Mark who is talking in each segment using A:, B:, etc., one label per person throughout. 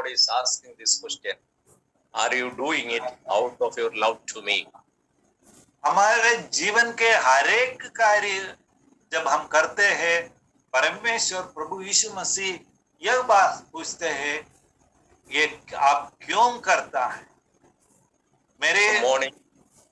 A: Lord is asking this question. Are you doing it out of your love to me?
B: हमारे जीवन के हर एक कार्य जब हम करते हैं, परमेश्वर प्रभु यीशु मसीह यह बात पूछते हैं, ये आप क्यों करता है? मेरे
A: morning,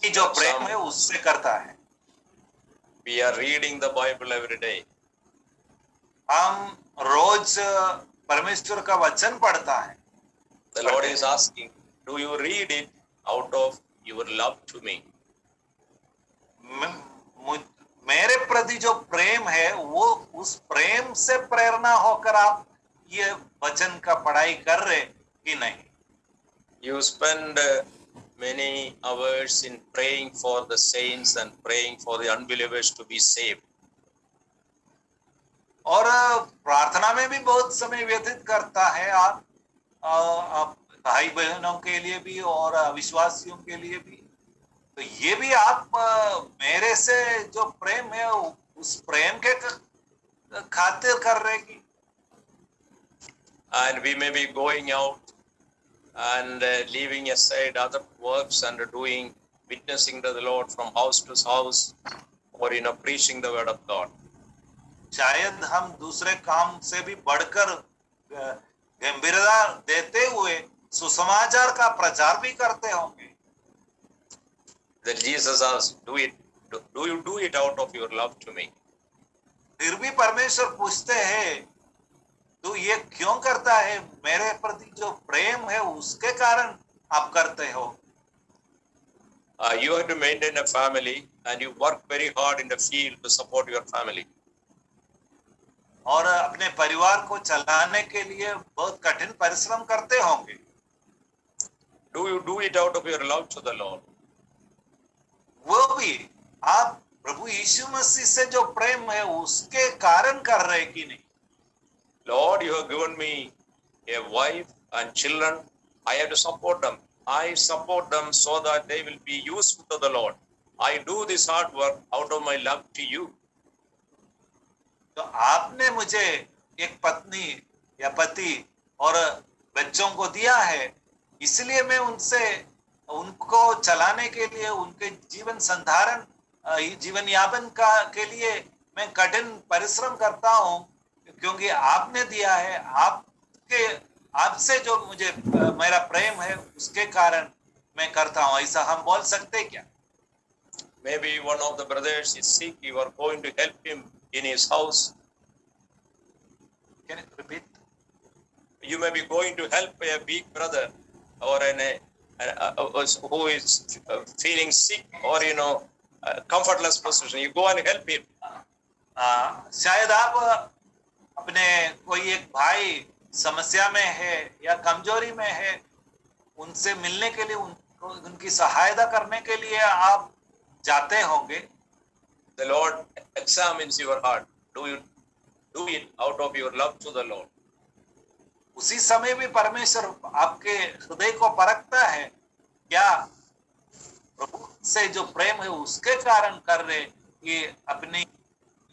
B: की जो प्रेम है उससे करता है।
A: We are reading the Bible every day.
B: हम रोज परमेश्वर का वचन पढ़ता है।
A: The Lord is asking, do you read it out of your love to me?
B: मेरे प्रति जो प्रेम है वो उस प्रेम से प्रेरणा होकर आप ये वचन का पढ़ाई कर रहे कि नहीं?
A: You spend many hours in praying for the saints and praying for the unbelievers to be saved.
B: और प्रार्थना में भी बहुत समय व्यतीत करता है आप भाई बहनों के लिए भी और अविश्वासियों के लिए भी। तो ये भी आप मेरे से जो प्रेम है उस प्रेम के खातिर कर रहे कि?
A: And we may be going out and leaving aside other works and doing witnessing to the Lord from house to house, or preaching the word of God.
B: शायद हम दूसरे काम से भी बढ़कर गंभीरता देते हुए सुसमाचार का प्रचार भी करते होंगे।
A: Then Jesus asked, do you do it out of your love to me?
B: फिर भी परमेश्वर पूछते हैं, तू ये क्यों करता है? मेरे प्रति जो प्रेम है उसके कारण आप करते हो।
A: You have to maintain a family and you work very hard in the field to support your family.
B: और अपने परिवार को चलाने के लिए बहुत कठिन परिश्रम करते होंगे।
A: Do you do it out of your love to the Lord?
B: वो भी आप प्रभु यीशु मसीह से जो प्रेम है उसके कारण कर रहे कि नहीं?
A: Lord, you have given me a wife and children. I have to support them. I support them so that they will be useful to the Lord. I do this hard work out of my love to you.
B: तो आपने मुझे एक पत्नी या पति और बच्चों को दिया है, इसलिए मैं उनको चलाने के लिए, उनके जीवन संधारण जीवन यापन के लिए मैं कठिन परिश्रम करता हूँ, क्योंकि आपने दिया है। आपसे जो मुझे मेरा प्रेम है उसके कारण मैं करता हूँ। ऐसा हम बोल सकते क्या?
A: Maybe one of the brothers is sick. You are going to help him in his house.
B: Can you repeat?
A: You may be going to help a big brother or who is feeling sick or comfortless position. You go and help him.
B: शायद आप अपने कोई एक भाई समस्या में है या कमजोरी में है, उनसे मिलने के लिए, उनकी सहायता करने के लिए आप जाते होंगे।
A: The Lord examines your heart. Do you do it out of your love to the Lord?
B: उसी समय भी परमेश्वर आपके हृदय को परखता है, क्या प्रभु से जो प्रेम है उसके कारण कर रहे, ये अपनी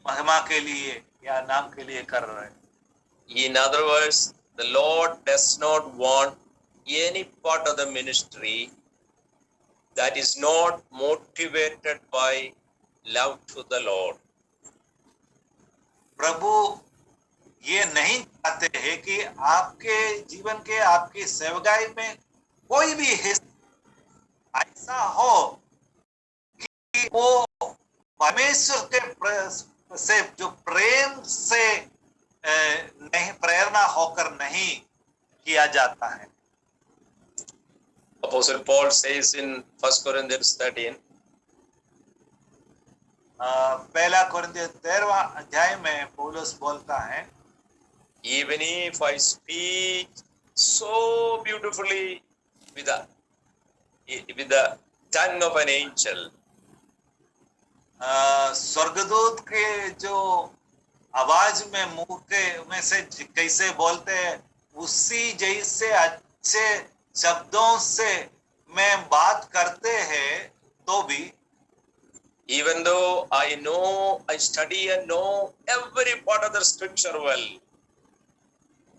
B: महिमा के लिए या नाम के लिए कर रहे?
A: In other words, the Lord does not want any part of the ministry that is not motivated by love to the Lord.
B: प्रभु ये नहीं चाहते हैं कि आपके जीवन के, आपकी सेवकाई में कोई भी हिस्सा ऐसा हो कि वो परमेश्वर के से जो प्रेम से नहीं, प्रेरणा होकर नहीं किया जाता है।
A: Apostle Paul says in 1 Corinthians 13,
B: पहला कोरिन्थियों 13वां अध्याय में पौलुस बोलता है,
A: even if I speak so beautifully with the tongue of an angel,
B: स्वर्गदूत के जो आवाज में मुंह में से कैसे बोलते हैं, उसी जैसे अच्छे शब्दों से मैं बात करते हैं, तो भी
A: even though I study and know every part of the scripture well,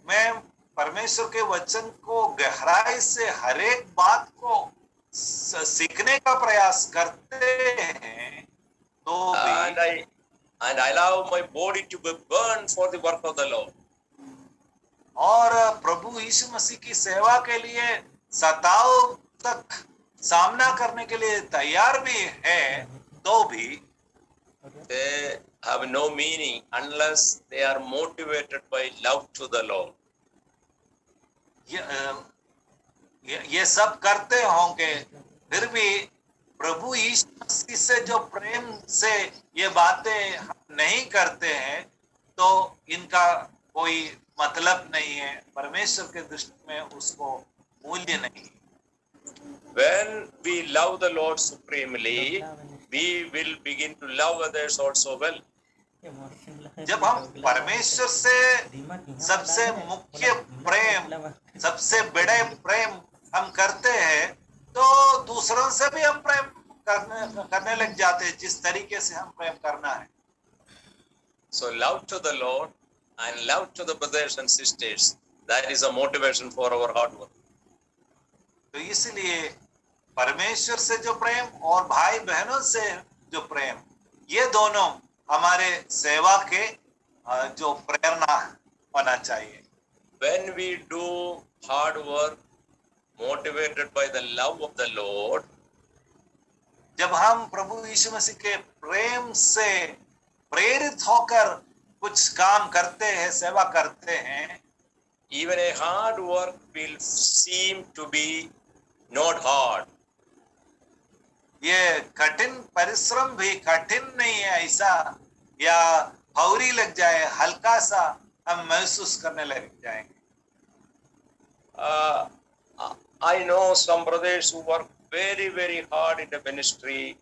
B: मैं परमेश्वर के वचन को गहराई से हर एक बात को सीखने का प्रयास करते हैं तो भी
A: and I allow my body to be burned for the work of the Lord.
B: और प्रभु यीशु मसीह की सेवा के लिए सताव तक सामना करने के लिए तैयार भी है तो भी
A: They have no meaning unless they are motivated by love to the Lord.
B: ये सब करते होंगे फिर भी प्रभु यीशु मसीह से जो प्रेम से ये बातें हम नहीं करते हैं तो इनका कोई मतलब नहीं है, परमेश्वर के दृष्टि में उसको मूल्य नहीं।
A: When we love the Lord supremely, we will begin to love others also well.
B: जब हम परमेश्वर से सबसे मुख्य प्रेम, सबसे बड़े प्रेम हम करते हैं तो दूसरों से भी हम प्रेम करने लग जाते हैं जिस तरीके से हम प्रेम करना है।
A: So love to the Lord and love to the brothers and sisters, that is a motivation for our hard work.
B: तो इसलिए परमेश्वर से जो प्रेम और भाई बहनों से जो प्रेम, ये दोनों हमारे सेवा के जो प्रेरणा होना चाहिए।
A: When we do hard work motivated by the love of the Lord,
B: जब हम प्रभु यीशु मसीह के प्रेम से प्रेरित होकर कुछ काम करते हैं, सेवा करते हैं,
A: even a hard work will seem to be not hard.
B: ये कठिन परिश्रम भी कठिन नहीं है ऐसा या फौरी लग जाए, हल्का सा हम महसूस करने लग जाएंगे।
A: I know some brothers who work very, very hard in the ministry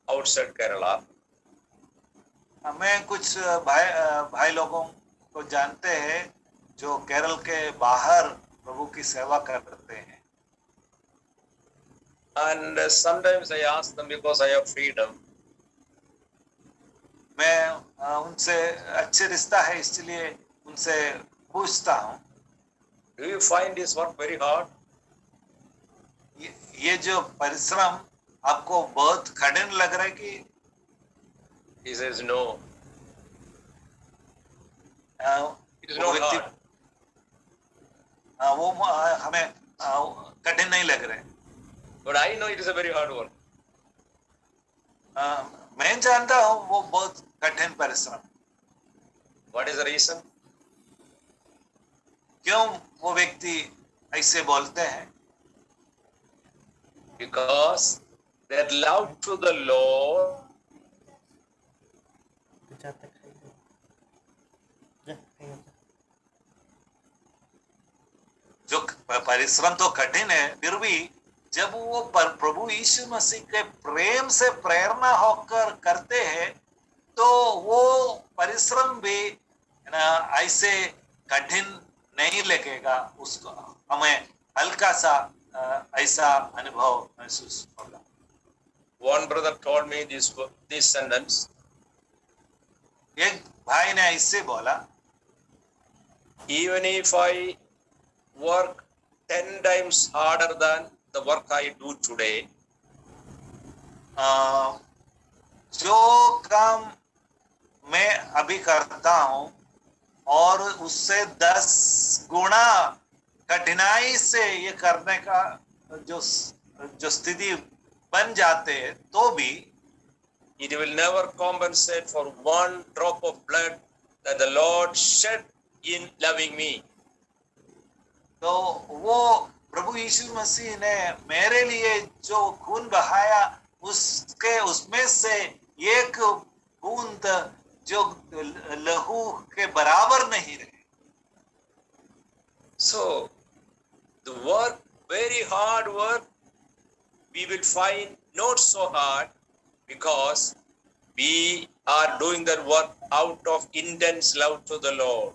A: outside Kerala.
B: हमें कुछ भाई लोगों को जानते हैं जो केरल के बाहर प्रभु की सेवा करते हैं।
A: And sometimes I ask them because I have freedom.
B: मैं उनसे अच्छे रिश्ता है इसलिए उनसे पूछता हूँ,
A: Do you find this work very hard?
B: ये जो परिश्रम आपको बहुत कठिन लग रहा है कि?
A: He says no. It is not hard.
B: वो हमें कठिन नहीं लग रहे।
A: But I know it is a very hard work.
B: मैं जानता हूँ वो बहुत कठिन परिश्रम।
A: What is the reason?
B: क्यों वो व्यक्ति ऐसे बोलते हैं?
A: Because that love to the Lord
B: जो परिश्रम तो कठिन है, फिर भी जब वो प्रभु यीशु मसीह के प्रेम से प्रेरणा होकर करते हैं तो वो परिश्रम भी ऐसे कठिन नहीं लगेगा, उसको हमें हल्का सा ऐसा अनुभव महसूस होगा।
A: One brother told me this sentence.
B: एक भाई ने ऐसे बोला,
A: Even if I work 10 times harder than the work I do today,
B: जो काम मैं अभी करता हूँ और उससे 10 गुना कठिनाई से ये करने का जो स्थिति बन जाते हैं तो भी
A: it will never compensate for one drop of blood that the Lord shed in loving me.
B: तो वो प्रभु यीशु मसीह ने मेरे लिए जो खून बहाया उसमें से एक बूंद जो लहू के बराबर नहीं रहे।
A: So the work, very hard work, we will find not so hard because we are doing that work out of intense love to the Lord.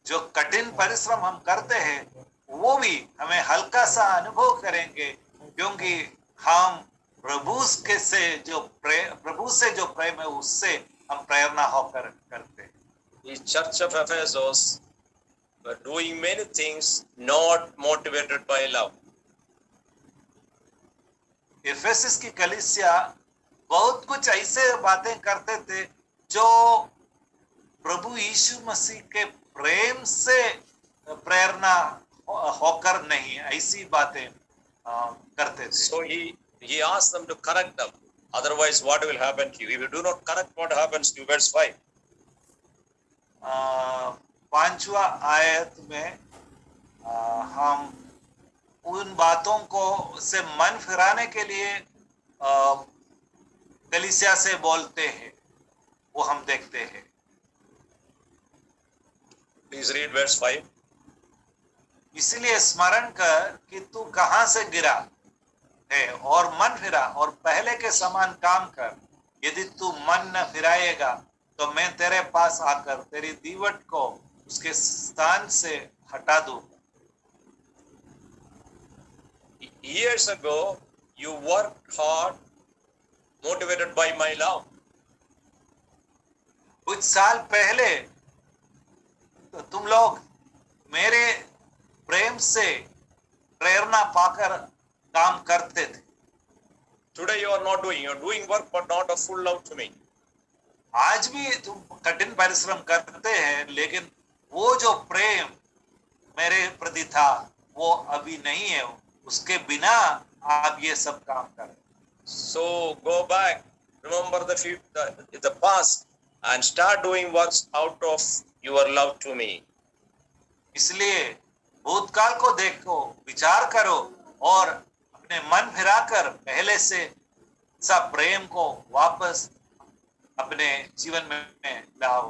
B: जो कठिन परिश्रम हम करते हैं वो भी हमें हल्का सा अनुभव करेंगे क्योंकि हम प्रभु से जो प्रेम है उससे हम प्रेरणा होकर करते हैं।
A: The church of Ephesus doing many things not motivated by love.
B: Ephesus की कलीसिया बहुत कुछ ऐसे बातें करते थे जो प्रभु यीशु मसीह के प्रेम से प्रेरणा होकर नहीं, ऐसी बातें करते थे.
A: So he asked them to correct them. Otherwise, what will happen to you? If you do not correct, what happens to you? Verse 5.
B: 5वां आयत में हम उन बातों को से मन फिराने के लिए कलीसिया से बोलते हैं, वो हम देखते हैं.
A: Please read verse 5.
B: इसलिए स्मरण कर कि तू कहां से गिरा है और मन फिरा और पहले के समान काम कर. यदि तू मन न फिराएगा तो मैं तेरे पास आकर तेरी दीवट को उसके स्थान से हटा दूंगा.
A: Years ago, you worked hard, motivated by my love.
B: कुछ साल पहले तो तुम लोग मेरे प्रेम से प्रेरणा पाकर काम करते थे.
A: Today you are not doing. You are doing work, but not a full love to me.
B: आज भी तुम कठिन परिश्रम करते हैं, लेकिन वो जो प्रेम मेरे प्रति था वो अभी नहीं है. उसके बिना आप ये सब काम करें.
A: So go back, remember the past, and start doing works out of your love to me.
B: इसलिए भूतकाल को देखो, विचार करो और अपने मन फिराकर पहले से सब प्रेम को वापस अपने जीवन में लाओ.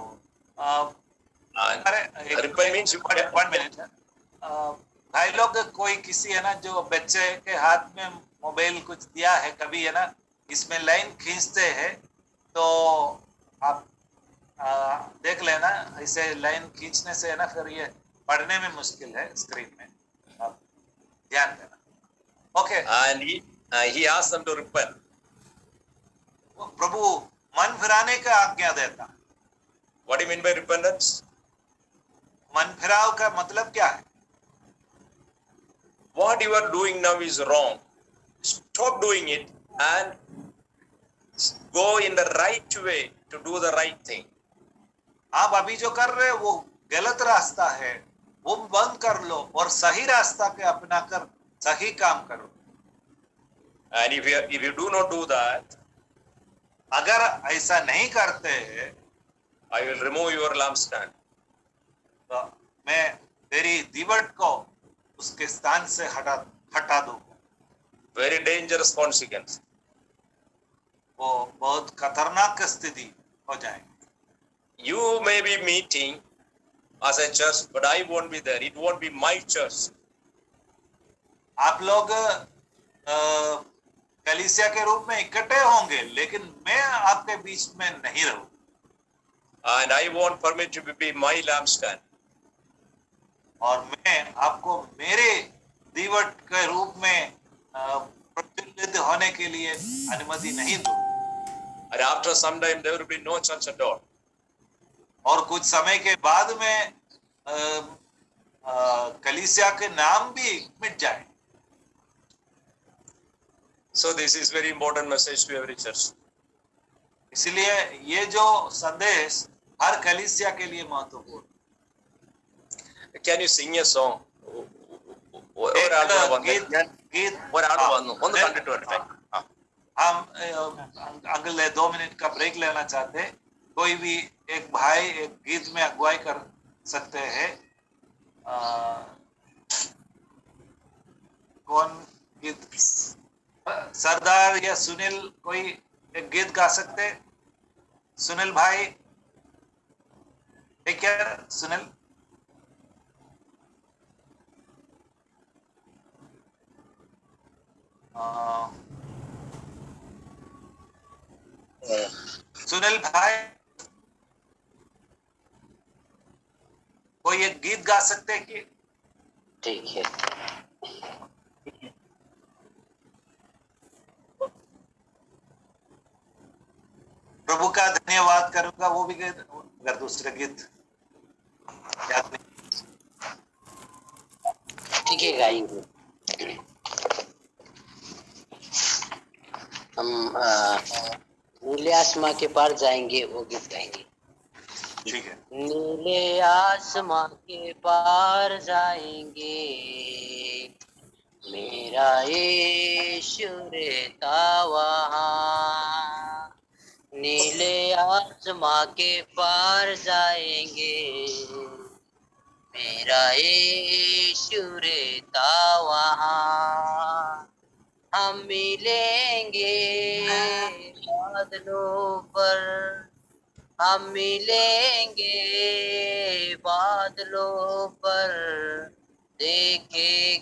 A: Repent means you
B: one minute. भाई लोग, कोई किसी है ना जो बच्चे के हाथ में मोबाइल कुछ दिया है, कभी है ना इसमें लाइन खींचते हैं, तो आप देख लेना. ऐसे लाइन खींचने से है ना फिर ये पढ़ने में मुश्किल है स्क्रीन में, आप ध्यान देना. Okay.
A: and he asked them to repent.
B: प्रभु मन फिराने का आज्ञा देता.
A: What do you mean by repentance?
B: मन फिराव का मतलब क्या है?
A: What you are doing now is wrong. Stop doing it and go in the right way to do the right thing.
B: आप अभी जो कर रहे हो वो गलत रास्ता है, वो बंद कर लो और सही रास्ता के अपना कर सही काम करो.
A: And if you do not do that,
B: अगर ऐसा नहीं करते हैं
A: I will remove your lampstand.
B: तो मैं तेरी दीवट को उसके स्थान से हटा दूंगा.
A: Very dangerous consequence.
B: वो बहुत खतरनाक स्थिति हो जाएगी.
A: You may be meeting as a church, but I won't be there. It won't be my church.
B: आप लोग कलीसिया के रूप में इकट्ठे होंगे, लेकिन मैं आपके बीच में नहीं रहूं.
A: And I won't permit you to be my lampstand.
B: और मैं आपको मेरे दीवट के रूप में प्रज्वलित होने के लिए अनुमति नहीं दूं.
A: And after some time, there will be no church at all.
B: और कुछ समय के बाद में कलीसिया के नाम भी मिट जाए.
A: So this is very important message to every church.
B: इसलिए ये जो संदेश हर कलीसिया के लिए महत्वपूर्ण.
A: Can you sing a song?
B: गीत
A: ഒന്ന് കണ്ടിട്ട് വരട്ടെ.
B: हम अगले 2 मिनट का ब्रेक लेना चाहते हैं. कोई भी एक भाई एक गीत में अगुवाई कर सकते हैं. कौन गीत? सरदार या सुनील कोई एक गीत गा सकते? सुनील भाई, ठीक है सुनील. सुनील भाई कोई एक गीत गा सकते हैं कि?
C: ठीक है.
B: प्रभु का धन्यवाद करूंगा, वो भी गीत. अगर दूसरे गीत याद नहीं.
C: के गाएंगे। हम नीले आसमां के पार जाएंगे वो गीत गाएंगे।
B: ठीक है।
C: नीले आसमां के पार जाएंगे, मेरा यीशु रहता वहाँ। नीले आसमां के पार जाएंगे, मेरा यीशु रहता वहाँ। हम मिलेंगे बादलों पर, हम मिलेंगे बादलों पर, देखेगा